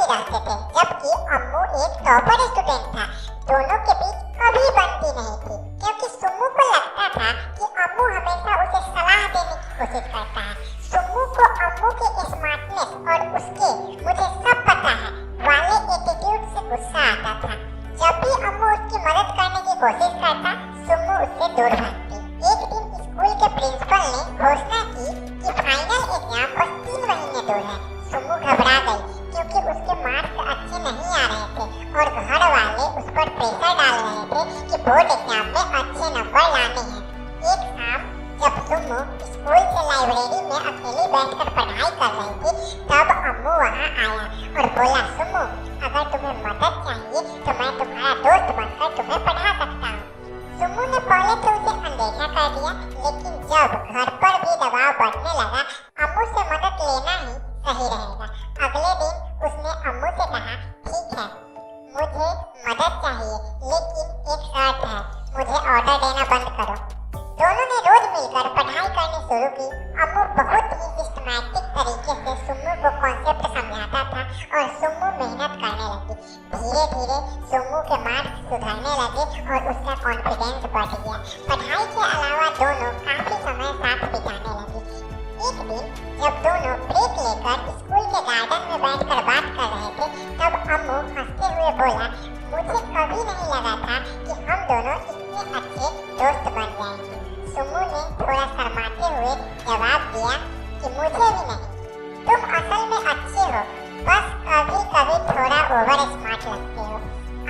रहते थे, जबकि अम्मू एक टॉपर स्टूडेंट था। दोनों के बीच कभी बनती नहीं थी, क्योंकि सुम्मू को लगता था कि अम्मू हमेशा उसे सलाह देने की कोशिश करता है। सुम्मू को अम्मू के स्मार्टनेस और उसके "मुझे सब पता है" वाले एटीट्यूड से गुस्सा आता था। जब भी अम्मू उसकी मदद करने की कोशिश करता, सुम्मू उससे दूर भागती। एक दिन स्कूल के प्रिंसिपल ने घोषणा की कि फाइनल एग्जाम बस 3 महीने दूर है। सुम्मू घबरा गई, क्योंकि उसके मार्क्स अच्छे नहीं आ रहे थे और घर वाले उस पर प्रेशर डाल रहे थे कि बोर्ड एग्जाम में अच्छे नंबर लाने हैं। एक शाम जब सुम्मू स्कूल से लाइब्रेरी में अकेली बैठकर पढ़ाई कर रही थी, तब अम्मू वहां आया और बोला, सुम्मू, अगर तुम्हें मदद चाहिए तो मैं तुम्हारा दोस्त बनकर तुम्हें पढ़ा सकता हूँ। सुम्मू ने पहले तो उसे अनदेखा कर दिया, लेकिन जब घर पर भी दबाव बढ़ने लगा, अम्मू से मदद लेना ही सही रहेगा। अगले दिन उसने अम्मू से कहा, ठीक है, मुझे मदद चाहिए, लेकिन एक शर्त है, मुझे ऑर्डर देना बंद करो। दोनों ने रोज मिलकर पढ़ाई करनी शुरू की। अम्मू बहुत ही सिस्टमैटिक तरीके से सुम्मू को कॉन्सेप्ट समझाता था और सुम्मू मेहनत करने लगी। धीरे धीरे सुम्मू के मार्क्स सुधरने लगे और उसका कॉन्फिडेंस बढ़ गया। पढ़ाई के अलावा दोनों काफी समय साथ बिताने लगे। एक दिन जब दोनों ब्रेक लेकर स्कूल के गार्डन में बैठकर बात कर रहे थे, तब अम्मू हंसते हुए बोला, मुझे कभी नहीं लगा था कि हम दोनों इतने अच्छे दोस्त बन जाएंगे। सुम्मू ने थोड़ा शर्माते हुए जवाब दिया कि मुझे भी नहीं, तुम असल में अच्छे हो, बस कभी कभी थोड़ा ओवर स्मार्ट लगते हो।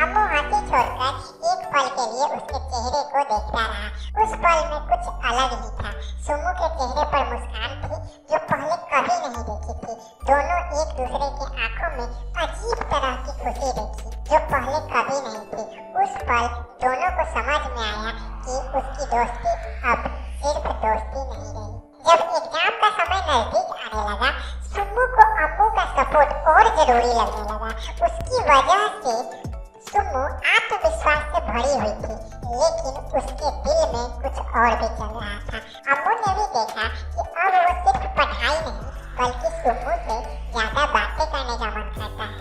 अम्मू हंसी छोड़कर एक पल के लिए उसके चेहरे को देखता रहा। उस पल में कुछ अलग ही था। सुम्मू के चेहरे पर मुस्कान थी जो पहले कभी नहीं देखी थी। दोनों एक दूसरे की आंखों में अजीब तरह की खुशी देखी जो पहले कभी नहीं थी। उस पल दोनों को समझ में आया कि उसकी दोस्ती अब सिर्फ दोस्ती नहीं रही। जब एग्जाम का समय नजदीक आने लगा, सुम्मू को अम्मू का सपोर्ट और जरूरी लगने लगा। उसकी वजह से सुम्मू आत्मविश्वास से भरी हुई थी, लेकिन उसके दिल में कुछ और भी चल रहा था। अम्मू ने भी देखा कि अब वो सिर्फ पढ़ाई नहीं, बल्कि सुम्मू से ज्यादा बातें करने का मन करता है।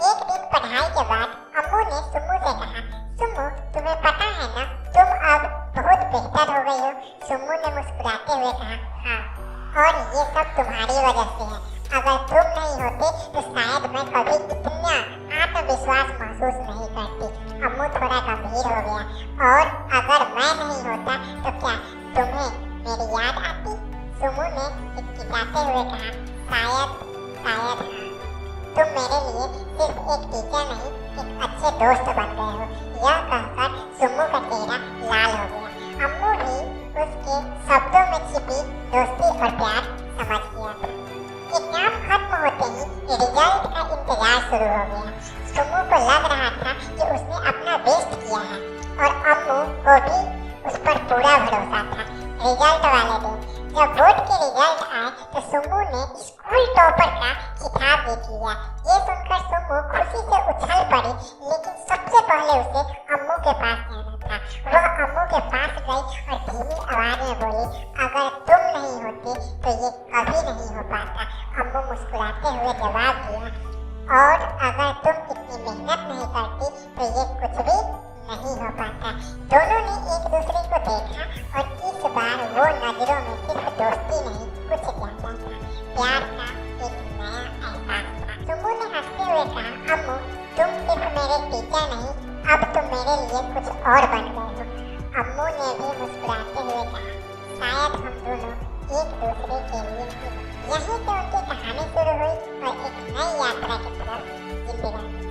एक दिन पढ़ाई के बाद अम्मू ने सुम्मू से कहा, सुम्मू, तुम्हें पता है ना, तुम अब बहुत बेहतर हो गई हो। सुम्मू ने मुस्कुराते हुए कहा, हाँ, और ये सब तुम्हारी वजह से है। अगर तुम नहीं होते तो शायद मैं कभी इतना आत्मविश्वास महसूस नहीं करती। अम्मू थोड़ा गंभीर हो गया, और अगर मैं नहीं होता तो क्या तुम्हें मेरी याद आती? सुम्मू ने हिचकिचाते हुए कहा, शायद हाँ, तुम मेरे लिए सिर्फ एक टीचर नहीं, एक अच्छे दोस्त बन गए हो। यह कहकर सुम्मू का चेहरा लाल हो गया। अम्मू भी उसके शब्दों में छिपी दोस्ती और प्यार समझ गया था। एग्जाम खत्म होते ही रिजल्ट का इंतजार शुरू हो गया। सुम्मू को लग रहा था कि उसने अपना बेस्ट किया है, और अम्मू को भी उस पर पूरा भरोसा था। रिजल्ट वाले दिन जब बोर्ड के रिजल्ट आए तो सुम्मू ने स्कूल टॉपर का खिताब जीत लिया। ये सुनकर सुम्मू खुशी से उछल पड़ी, लेकिन सबसे पहले उसे अम्मू के पास जाना था। वह अम्मू के पास गई और धीमी आवाज में बोली, अगर तुम नहीं होती तो ये कभी नहीं हो पाता। अम्मू मुस्कुराते हुए जवाब दिया, और अगर तुम इतनी मेहनत नहीं करती तो ये कुछ भी नहीं हो पाता। दोनों ने एक दूसरे को देखा, और इस बार वो नजरों में सिर्फ दोस्ती नहीं, कुछ ज्यादा था, प्यार का एक नया एहसास था। सुम्मू ने हंसते हुए कहा, अम्मू, तुम सिर्फ मेरे टीचर नहीं, अब तुम मेरे लिए कुछ और बन गए हो। अम्मू ने भी मुस्कुराते हुए कहा, शायद हम दोनों एक दूसरे के लिए थे। यहीं से उनकी कहानी शुरू हुई और एक नई यात्रा की तरफ जिंदगानी।